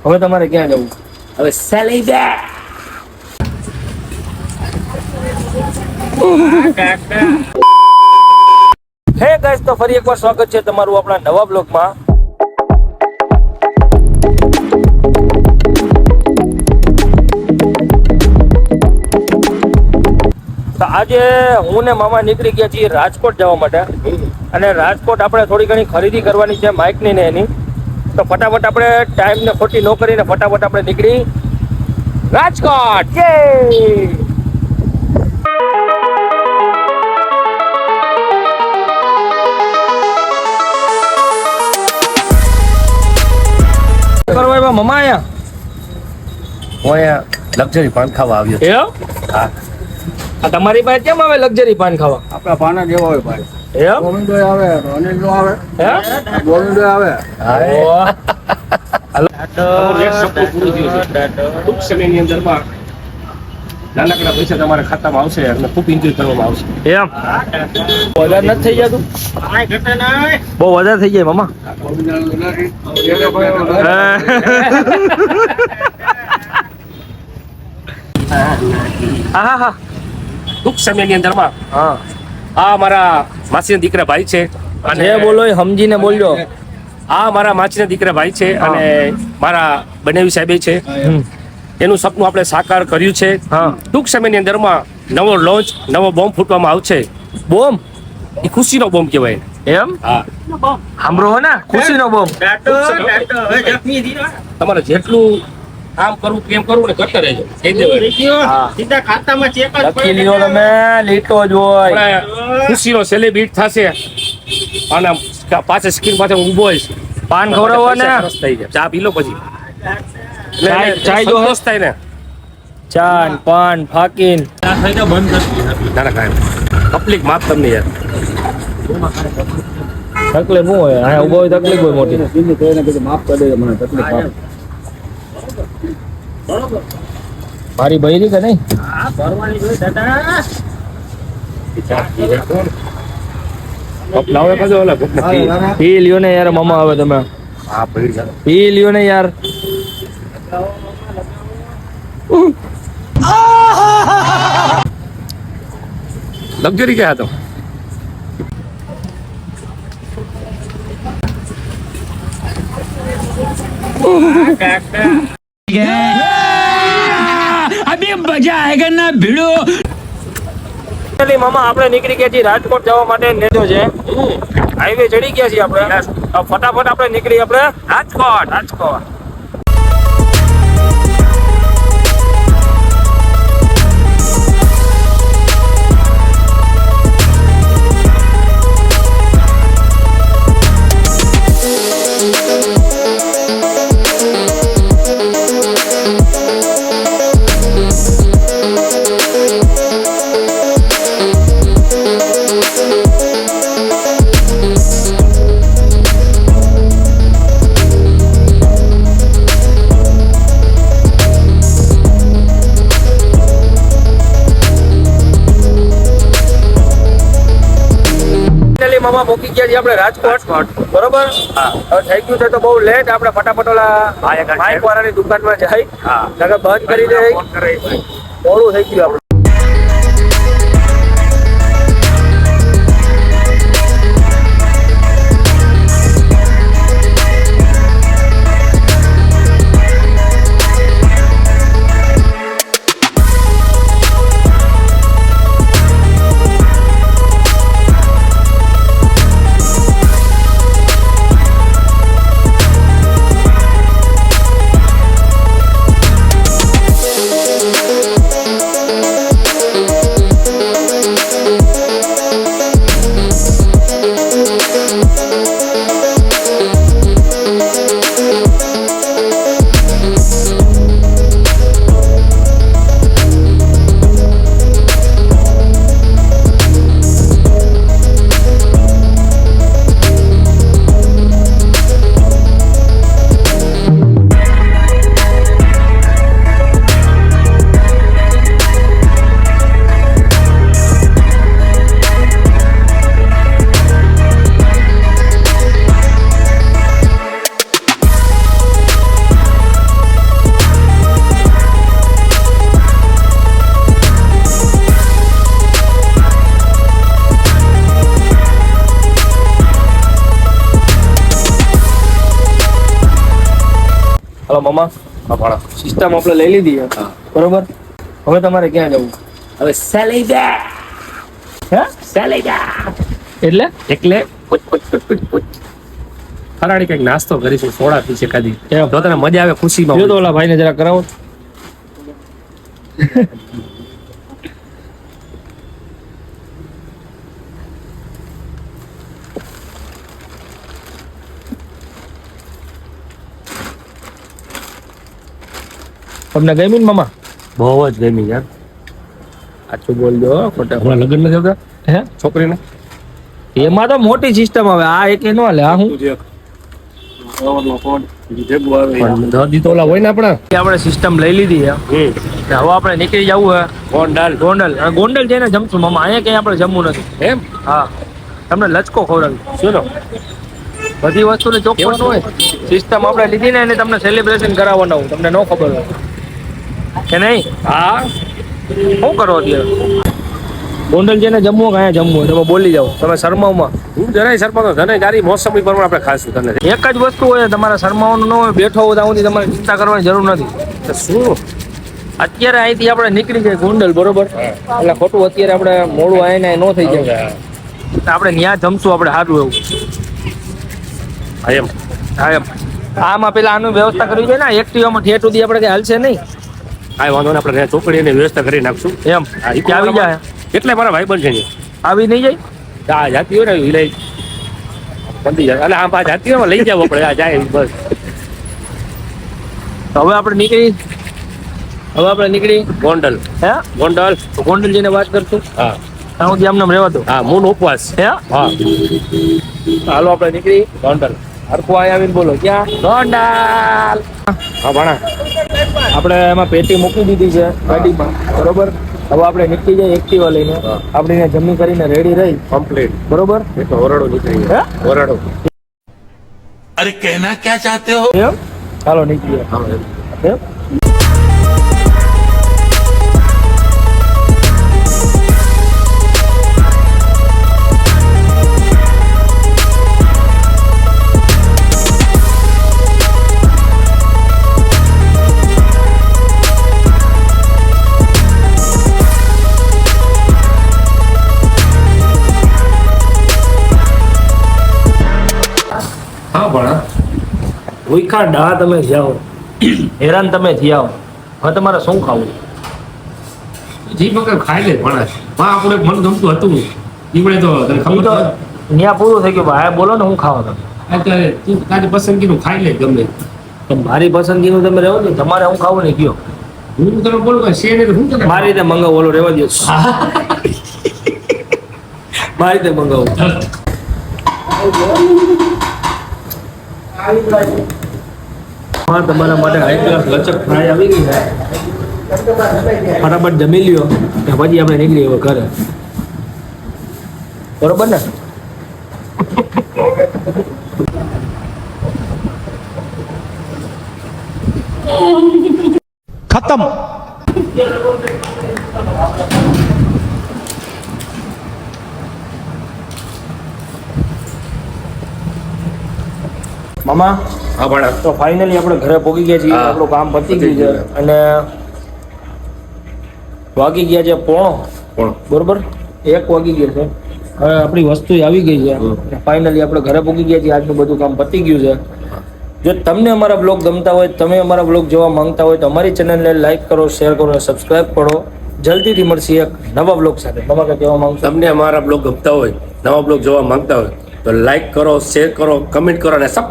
હવે તમારે ક્યાં જવું? હવે સેલી દે. હે ગાઈસ, તો ફરી એકવાર સ્વાગત છે તમારું આપણા નવા બ્લોગમાં. તો આજે હું ને મામા નીકળી ગયા છીએ રાજકોટ જવા માટે. અને રાજકોટ આપણે થોડી ઘણી ખરીદી કરવાની છે માઇકની ને એની. તો ફટાફટ આપણે ટાઈમને ખોટી ન કરીને ફટાફટ આપણે નીકળી રાજકોટ. કરવા મમા અહીંયા હું અહીંયા લક્ઝરી પાન ખાવા આવ્યો છું. હા. આ તમારી પાસે કેમ આવે લક્ઝરી પાન ખાવા? આપણા પાના જેવા હોય ભાઈ. એમ ગોવિંદો આવે, અનિલનો આવે, હે ગોવિંદો આવે. ટૂંક સમયની અંદરમાં નાનકડા પૈસા તમારા ખાતામાં આવશે અને ખૂબ એન્જોય કરવામાં આવશે. એમ વધારે નથી થઈ જતું? બહુ વધારે થઈ જાય મામા. હા હા. ટૂંક સમયની અંદરમાં હા, આ મારા માસીના દીકરા ભાઈ છે અને જે બોલો એ સમજીને બોલજો. આ મારા માસીના દીકરા ભાઈ છે અને મારા બનેવી સાહેબે છે. એનું સપનું આપણે સાકાર કર્યું છે. હા, ટૂંક સમયની અંદરમાં નવો લોન્ચ, નવો બોમ્બ ફૂટવામાં આવશે. બોમ્બ? એ ખુશીનો બોમ્બ કહેવાય. એમ હા, સાંભળો હો ને, ખુશીનો બોમ્બ. તમારે જેટલું કામ કરવું કેમ કરવું ને કરતા રહેજો. સીધા ખાતામાં ચેક લખી લ્યો તમે, લીટો જ હોય. ખુશીનો સેલિબ્રેટ થશે અને પાછળ સ્ક્રીન પાસે ઊભો હોઈશ. પાન ખવડાવો ને. સરસ થઈ જાય. ચા પી લો પછી. ચાય જો સંતોષ થાય ને. ચાન પાન ફાકીન ના કાંઈ તકલીફ માફ તમને યાર. તકલીફ શું હોય? અહીંયા ઉભો હોય તકલીફ હોય મોટી. સીધી કોઈને કીધું માફ કરી દેજો, મને તકલીફ આપે. મારી બૈરી કે નહીં? કપ લાવો પાછો ઓલા કપને પી. પી લ્યો ને યાર મામા, હવે તમે હા પડી જાય. પી લ્યો ને યાર. લક્ઝરી ક્યાં હતો? મામા આપણે નીકળી ગયા છીએ રાજકોટ જવા માટે. નેજો છે હાઈવે ચડી ગયા છીએ આપણે. ફટાફટ આપણે નીકળી આપણે રાજકોટ. મામા મૂકી ગયા છીએ આપણે રાજકોટ. બરોબર? હવે થઈ ગયું છે તો બહુ લેટ. આપણે ફટાફટ ઓલા માઇક વાળાની દુકાનમાં જઈ બંધ કરી દે. મોડું થઈ ગયું આપણે. તો મામા હા ભાણા સિસ્ટમ આપણે લઈ લીધી છે હા. બરોબર. હવે તમારે ક્યાં જવું? હવે સેલેડા હે સેલેડા એટલે એટલે ફરાળી કંઈક નાસ્તો કરીશું સોડા પીશે કાદી એમ. જો તને મજા આવે ખુશીમાં જો તો ઓલા ભાઈને જરા કરાવો. તમને ગમી ને મામા? બહુ જ ગમી યાર સાચું બોલજો હો, ખોટા હમણાં લગ્ન નથી આવતા હે છોકરીને એમાં તો મોટી સિસ્ટમ આવે, આ એક નો હાલે. આ હું પણ દાદી તો ઓલા હોય ને આપણે સિસ્ટમ લઈ લીધી છે. આપણે હવે આપણે નીકળી જવું હે ગોંડલ ગોંડલ. અને ગોંડલ જઈને જમશું મામા, અહીંયા ક્યાંય આપણે જમવું નથી. એમ હા, તમને લચકો ખવડાવી. શું બધી વસ્તુને ચોખ્ખું હોય. સિસ્ટમ આપણે લીધી ને એને તમને સેલિબ્રેશન કરાવવાનું હોય, તમને ન ખબર હોય કે નહીં. હા શું કરો અત્યારે? ગોંડલ જઈને જમવું કે અહીંયા જમવું હોય તમે બોલી જાઓ. તમે શરમાવમાં હું જરાય સરપંચ જરાય તારી મોસમી પ્રમાણે આપણે ખાશું તને એક જ વસ્તુ હોય, તમારે શરમાવાનું ન હોય. બેઠો હોય ત્યાં સુધી તમારે ચિંતા કરવાની જરૂર નથી. તો શું અત્યારે અહીંથી આપણે નીકળી જાય ગોંડલ, બરોબર? એટલે ખોટું અત્યારે આપણે મોડું આવીને ન થઈ જાય. આપણે ત્યાં જમશું આપણે સારું એવું. હા એમ હા એમ. આમાં પેલા આનું વ્યવસ્થા કરવી જોઈએ ને. એક્ટિવામાં ઠેઠ સુધી આપણે કઈ હાલશે નહીં. કાંઈ વાંધો નહીં આપણે ચોકડીની વ્યવસ્થા કરી નાખશું એમ કે આવી જાય. એટલે મારા ભાઈ બન છે ને આવી નહીં જાય. આ જાતી હોય ને એ લઈ બંધી જાય એટલે આમ આ જાતી હોય લઈ જાવ આપણે આ જાય બસ તો હવે આપણે નીકળી ગોંડલ હે ગોંડલ તો ગોંડલ જઈને વાત કરશું. હા ત્યાં સુધી આમને રહેવા દો. હા મૂન ઉપવાસ હે હા હાલો આપણે નીકળી ગોંડલ હરખું અહીં આવીને બોલો ક્યાં ગોંડલ હા ભાણા આપણે એમાં પેટી મૂકી દીધી છે ગાડીમાં, બરોબર? હવે આપણે નીકળી જાય એક્ટિવા લઈને. હા. આપણે અહીંયા જમી કરીને રેડી રહી, કમ્પ્લીટ બરોબર? એક ઓરડો નીકળી હે? ઓરડો अरे कहना क्या चाहते हो? એમ ચાલો નીકળીએ. એમ હા ભાણા ભૂખા ડા તમે જાઓ, હેરાન તમે થયા. હવે તમારે શું ખાવું? જી મગર ખાઈ લે ભાણા માં આપણે મન ગમતું હતું ઈવડે તો તને ઈ ખબર તો છે ત્યાં પૂરું થઈ ગયું. ભાઈ બોલો ને હું ખાવા તમે. અત્યારે તું તારી પસંદગીનું ખાઈ લે ગમે તો મારી પસંદગીનું તમે રહેવો ને. તમારે હું ખાવું ને કયો. હું તને બોલું કે છે ને તો હું તને મારી રીતે મંગાવો, ઓલો રહેવા દો. મારી રીતે મંગાવું. હા, તમારા માટે હાઈ ક્લાસ લચક ફ્રાય આવી ગઈ છે. ફટાફટ જમી લ્યો ને પછી આપણે નીકળીએ હવે ઘરે, બરોબર ને? खत्म। મામા હા ભાણા તો ફાઇનલી આપણે ઘરે પહોંચી ગયા છીએ. હા. આપણું કામ પતી પતી ગયું છે ગયું. અને વાગી ગયા છે પોણો, કોણ બરોબર? 1 વાગી ગયો છે. હવે આપણી વસ્તુ આવી ગઈ છે. ફાઇનલી આપણે ઘરે પહોંચી ગયા છીએ. આજનું બધું કામ પતી ગયું છે. જો તમને અમારા બ્લોગ ગમતા હોય, તમે અમારા બ્લોગ જોવા માંગતા હોય તો અમારી ચેનલને લાઈક કરો, શેર કરો અને સબસ્ક્રાઇબ કરો. જલ્દીથી મળશે એક નવા બ્લોગ સાથે. તમારે કંઈ કહેવા માંગશો? તમને અમારા બ્લોગ ગમતા હોય નવા બ્લોગ જોવા માંગતા હોય તો લાઈક કરો શેર કરો કમેન્ટ કરો અને સબ